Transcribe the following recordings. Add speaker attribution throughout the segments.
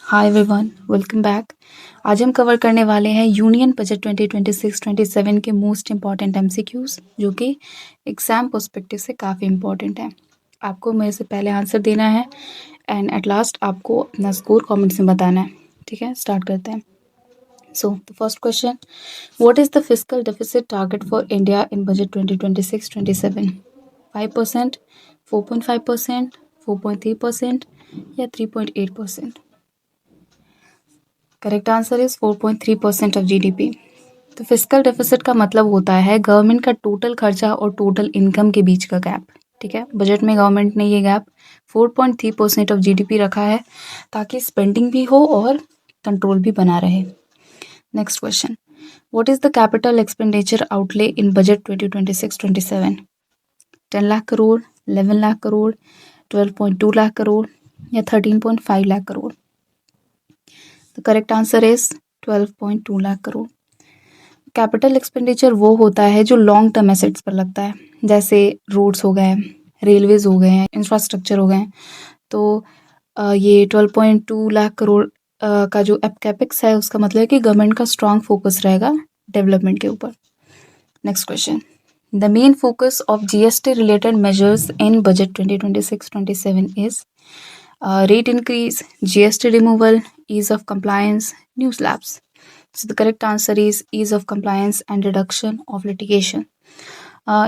Speaker 1: Hi everyone, welcome back. आज हम cover करने वाले हैं यूनियन बजट 2026-27 के मोस्ट इम्पॉर्टेंट एमसीक्यूज जो कि एग्जाम पर्सपेक्टिव से काफ़ी इम्पॉर्टेंट है। आपको मेरे से पहले आंसर देना है एंड एट लास्ट आपको अपना स्कोर कमेंट्स में बताना है। ठीक है, स्टार्ट करते हैं। So the first question, what is the fiscal deficit target for India in budget 2026-27? 5%, 4.5%, 4.3% या 3.8%? Correct answer is 4.3% of GDP. तो फिस्कल डेफिसिट का मतलब होता है गवर्नमेंट का टोटल खर्चा और टोटल इनकम के बीच का गैप। ठीक है, बजट में गवर्नमेंट ने ये गैप 4.3% ऑफ जीडीपी रखा है ताकि स्पेंडिंग भी हो और कंट्रोल भी बना रहे। Next question, what is the capital expenditure outlay in budget 2026-27? 10 lakh crore, 11 lakh crore, 12.2 lakh crore या 13.5 लाख करोड़? तो correct answer is 12.2 lakh crore. Capital expenditure वो होता है जो लॉन्ग टर्म एसेट्स पर लगता है, जैसे रोड्स हो गए, रेलवेज हो गए, इंफ्रास्ट्रक्चर हो गए। तो ये 12.2 लाख करोड़ का जो कैपेक्स है उसका मतलब है कि गवर्नमेंट का स्ट्रॉन्ग फोकस रहेगा डेवलपमेंट के ऊपर। Next question, the main focus of GST related measures in budget 2026-27 is rate increase, GST removal, ease of compliance, new slabs. So the correct answer is ease of compliance and reduction of litigation.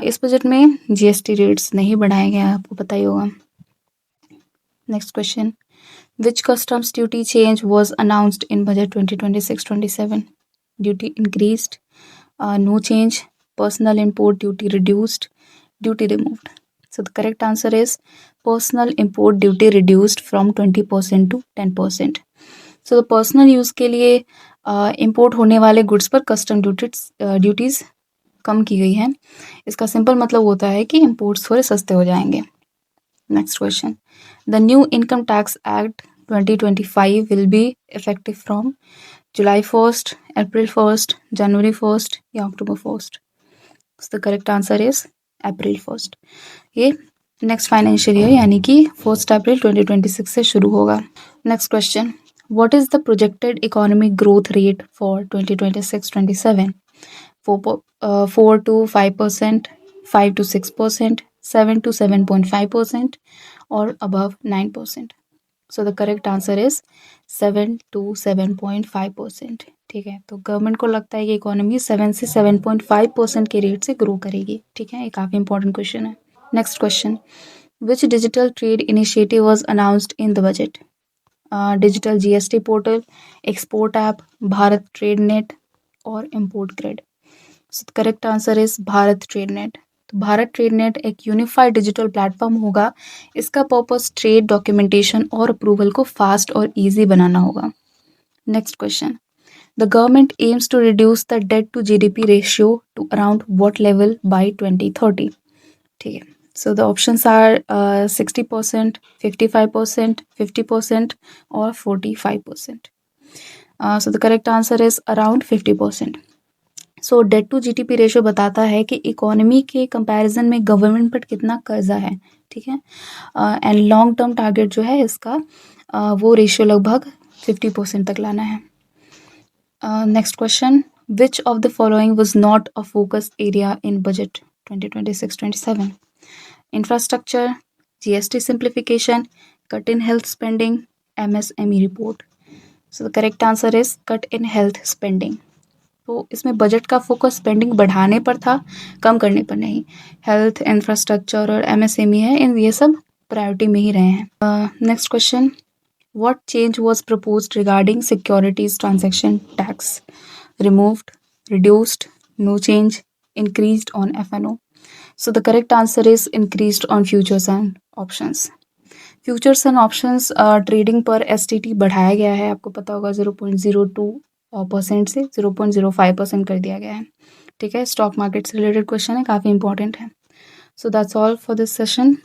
Speaker 1: इस budget में GST rates नहीं बढ़ाए गए, आपको पता ही होगा। Next question, which customs duty change was announced in budget 2026-27? Duty increased, no change, personal import duty reduced, duty removed. So the correct answer is personal import duty reduced from 20% to 10%. So the personal use के लिए import होने वाले goods पर custom duties कम की गई है। इसका simple मतलब होता है कि imports थोड़े सस्ते हो जाएंगे। Next question, the new income tax act 2025 will be effective from July 1st, April 1st, January 1st या October 1st? So the correct answer is April 1st. ये नेक्स्ट फाइनेंशियल ईयर यानी कि 1 अप्रैल 2026 से शुरू होगा। Next question, what is the projected economic growth rate for 2026-27? 4 to 5%, 5 to 6%, 7 to 7.5% और above 9%? So the correct answer is 7 to 7.5%। ठीक है, तो गवर्नमेंट को लगता है कि इकोनॉमी 7 से 7.5% के रेट से ग्रो करेगी। ठीक है, ये काफ़ी इंपॉर्टेंट क्वेश्चन है। Next question, which digital trade initiative was announced in the budget? Digital GST portal, export app, Bharat trade net और import grid? So the correct answer is Bharat trade net. तो Bharat trade net एक unified digital platform होगा। इसका purpose trade documentation और approval को fast और easy बनाना होगा। Next question, the government aims to reduce the debt to GDP ratio two around what level by 2030? ठीक है, सो द ऑप्शंस आर 60%, 55%, 50% और 45%. So the correct answer is around 50%. So debt to GDP ratio बताता है कि economy के comparison में government पर कितना कर्जा है। ठीक है, एंड लॉन्ग टर्म टारगेट जो है इसका वो रेशियो लगभग 50% तक लाना है। Next question, which of the following was not a focus area in budget 2026-27? Infrastructure, GST simplification, cut in health spending, MSME report? So the correct answer is cut in health spending. तो इसमें budget का focus spending बढ़ाने पर था, कम करने पर नहीं। Health, infrastructure और एमएसएमई है, इन ये सब प्रायोरिटी में ही रहे हैं। Next question, what change was proposed regarding securities transaction tax? Removed, reduced, no change, increased on FNO? So the correct answer is increased on futures and options. Futures and options trading पर STT बढ़ाया गया है, आपको पता होगा 0.02% से 0.05% कर दिया गया है। ठीक है, स्टॉक मार्केट से रिलेटेड क्वेश्चन है, काफ़ी इंपॉर्टेंट है। So that's all for this session.